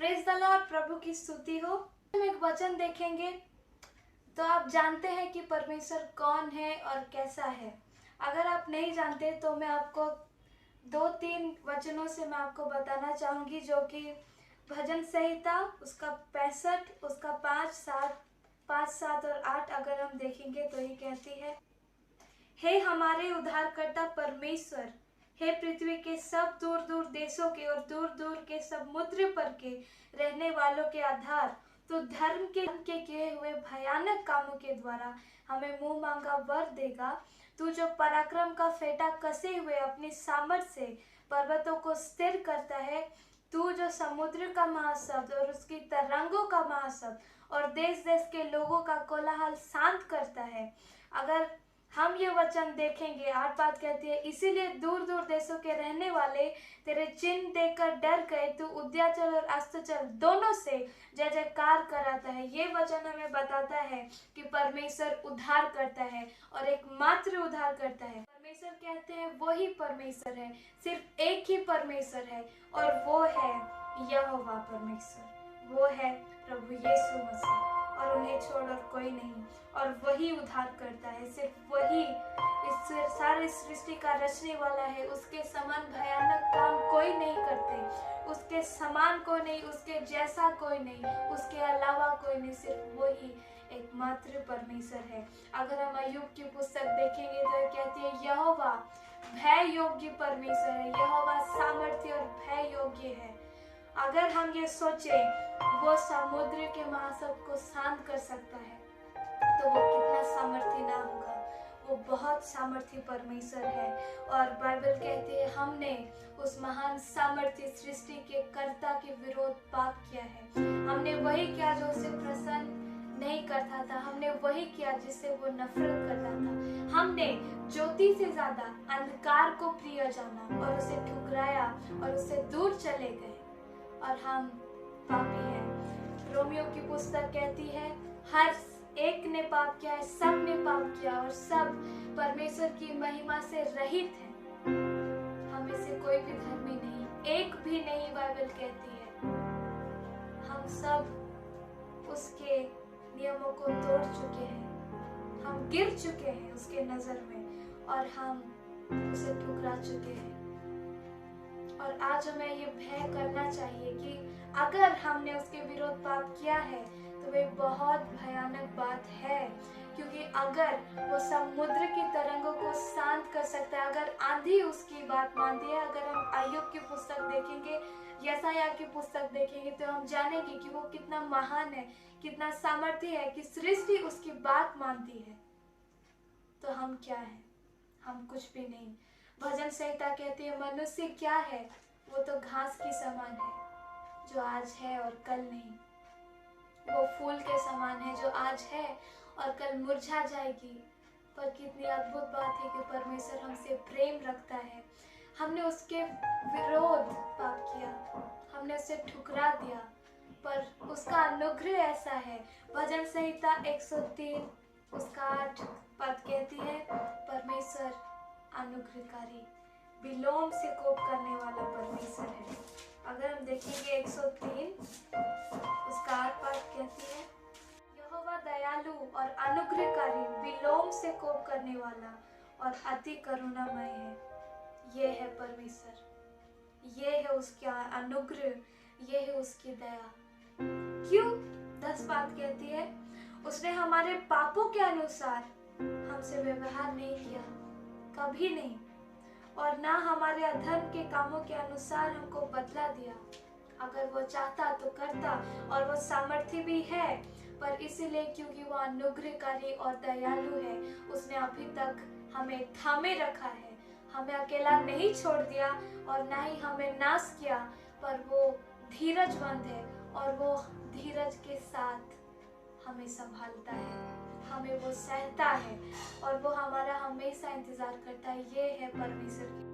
Praise the Lord. प्रभु की स्तुति हो। हम एक वचन देखेंगे तो आप जानते हैं कि परमेश्वर कौन है और कैसा है। अगर आप नहीं जानते तो मैं आपको 2-3 वचनों से मैं आपको बताना चाहूँगी, जो कि भजन संहिता उसका 65 उसका 5, 7 और 8 अगर हम देखेंगे तो ये कहती है, हे हमारे उद्धारकर्ता परमेश्वर, हे पृथ्वी के सब दूर दूर देशों के और दूर दूर के समुद्र पर के रहने वालों के आधार, तो धर्म के किए हुए भयानक कामों के द्वारा हमें मुंह मांगा वर देगा। तू जो पराक्रम का फेटा कसे हुए अपनी सामर्थ से पर्वतों को स्थिर करता है, तू जो समुद्र का महाशब्द और उसकी तरंगों का महाशब्द और देश देश के लोगों का कोलाहल शांत करता है। अगर हम ये वचन देखेंगे, 8 बात कहती है, इसीलिए दूर दूर देशों के रहने वाले तेरे चिन्ह देखकर डर गए, तू उद्याचल और अस्ताचल दोनों से जय जयकार कराता है। ये वचन हमें बताता है कि परमेश्वर उद्धार करता है और एकमात्र उद्धार करता है। परमेश्वर कहते हैं वही परमेश्वर है, सिर्फ एक ही परमेश्वर है और वो है यहोवा परमेश्वर, वो है प्रभु यीशु मसीह, और उन्हें छोड़ और कोई नहीं। और वही उद्धार करता है, सिर्फ वही इस सारे सृष्टि का रचने वाला है। उसके समान भयानक काम कोई नहीं करते, उसके समान कोई नहीं, उसके जैसा कोई नहीं, उसके अलावा कोई नहीं, सिर्फ वही एकमात्र परमेश्वर है। अगर हम अय्यूब की पुस्तक देखेंगे तो ये कहती है, यहोवा भय योग्य परमेश्वर है, यहोवा सामर्थ्य और भय योग्य है। अगर हम ये सोचें वो समुद्र के महाशब्द को शांत कर सकता है तो वो कितना सामर्थ्य ना होगा। वो बहुत सामर्थ्य परमेश्वर है। और बाइबल कहती है, हमने उस महान सामर्थ्य सृष्टि के कर्ता के विरोध पाप किया है। हमने वही किया जो उसे प्रसन्न नहीं करता था, हमने वही किया जिससे वो नफरत करता था। हमने ज्योति से ज्यादा अंधकार को प्रिय जाना और उसे ठुकराया और उससे दूर चले गए, और हम पापी हैं। रोमियो की पुस्तक कहती है, हर एक ने पाप किया है, सब ने पाप किया और सब परमेश्वर की महिमा से रहित है। हम में से कोई भी धर्मी नहीं, एक भी नहीं, बाइबल कहती है। हम सब उसके नियमों को तोड़ चुके हैं, हम गिर चुके हैं उसके नजर में और हम उसे ठुकरा चुके हैं। और आज हमें ये भय करना चाहिए कि अगर हमने उसके विरोध पाप किया है तो वे बहुत भयानक बात है, क्योंकि अगर वो समुद्र की तरंगों को शांत कर सकता है, अगर आंधी उसकी बात मानती है, अगर हम अय्यूब की पुस्तक देखेंगे, यशायाह की पुस्तक देखेंगे, तो हम जानेंगे कि वो कितना महान है, कितना सामर्थ्य है कि सृष्टि उसकी बात मानती है। तो हम क्या है? हम कुछ भी नहीं। भजन संहिता कहती है, मनुष्य क्या है? वो तो घास की समान है, जो आज है और कल नहीं। वो फूल के समान है, जो आज है और कल मुरझा जाएगी। पर कितनी अद्भुत बात है कि परमेश्वर हमसे प्रेम रखता है। हमने उसके विरोध पाप किया, हमने उसे ठुकरा दिया, पर उसका अनुग्रह ऐसा है। भजन संहिता 103 उसका 8 पद कहती है, परमेश्वर अनुग्रहकारी, विलोम से कोप करने वाला परमेश्वर है। अगर हम देखेंगे 103 उसका 8 पद कहती है, यहोवा दयालु और अनुग्रहकारी, विलोम से कोप करने वाला और अति करुणामय है। ये है परमेश्वर, ये है उसका अनुग्रह, ये है उसकी दया। क्यों? 10 बात कहती है, उसने हमारे पापों के अनुसार हमसे व्यवहार नहीं किया, कभी नहीं, और ना हमारे अधर्म के कामों के अनुसार हमको बदला दिया। अगर वो चाहता तो करता, और वो सामर्थ्य भी है, पर इसीलिए क्योंकि वो अनुग्रहकारी और दयालु है, उसने अभी तक हमें थामे रखा है, हमें अकेला नहीं छोड़ दिया और ना ही हमें नाश किया, पर वो धीरजवंत है और वो धीरज के साथ हमें संभालता है, हमें वो सहता है और वो हमारा हमेशा इंतजार करता है। ये है परमेश्वर की